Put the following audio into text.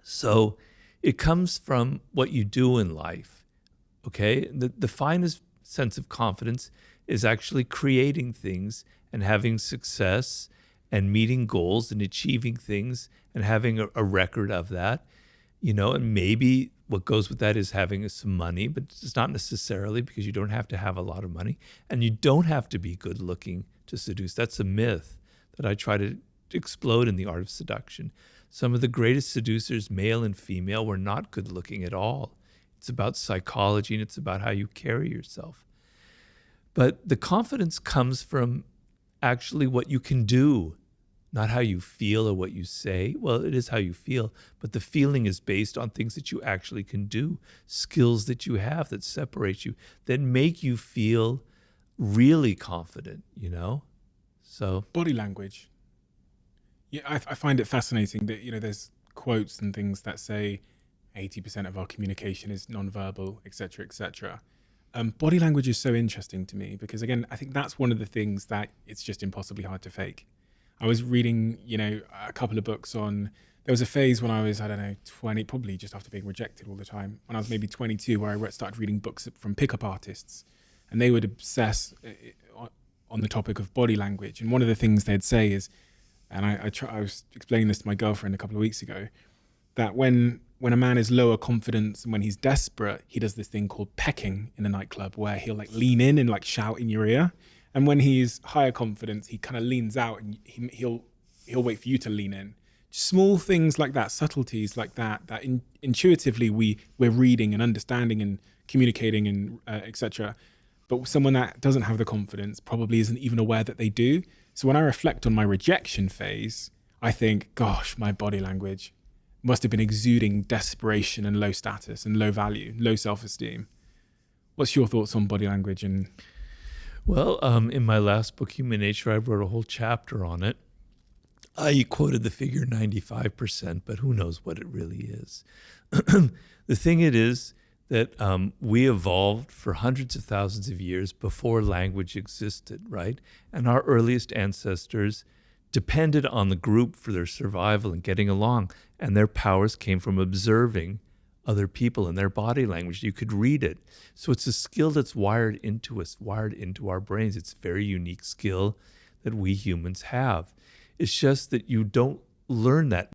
So it comes from what you do in life. Okay. The finest sense of confidence is actually creating things and having success and meeting goals and achieving things and having a record of that, and maybe what goes with that is having some money, but it's not necessarily, because you don't have to have a lot of money and you don't have to be good looking to seduce. That's a myth that I try to explode in The Art of Seduction. Some of the greatest seducers, male and female, were not good looking at all. It's about psychology and it's about how you carry yourself. But the confidence comes from actually what you can do, not how you feel or what you say. Well, it is how you feel, but the feeling is based on things that you actually can do, skills that you have that separate you, that make you feel really confident, So Body language. Yeah, I find it fascinating that, there's quotes and things that say 80% of our communication is nonverbal, etc., etc. Body language is so interesting to me because, again, I think that's one of the things that it's just impossibly hard to fake. I was reading, a couple of books on. There was a phase when I was, I don't know, 20, probably just after being rejected all the time. When I was maybe 22, where I started reading books from pickup artists, and they would obsess on the topic of body language. And one of the things they'd say is, and I was explaining this to my girlfriend a couple of weeks ago, that when a man is lower confidence and when he's desperate, he does this thing called pecking in a nightclub, where he'll like lean in and like shout in your ear. And when he's higher confidence, he kind of leans out and he'll wait for you to lean in. Small things like that, subtleties like that, intuitively we're reading and understanding and communicating and etc. But someone that doesn't have the confidence probably isn't even aware that they do. So when I reflect on my rejection phase, I think, gosh, my body language must have been exuding desperation and low status and low value, low self-esteem. What's your thoughts on body language? Well, in my last book, Human Nature, I wrote a whole chapter on it. I quoted the figure 95%, but who knows what it really is. The thing it is that we evolved for hundreds of thousands of years before language existed, right? And our earliest ancestors depended on the group for their survival and getting along, and their powers came from observing other people and their body language. You could read it. So it's a skill that's wired into us, wired into our brains. It's a very unique skill that we humans have. It's just that you don't learn that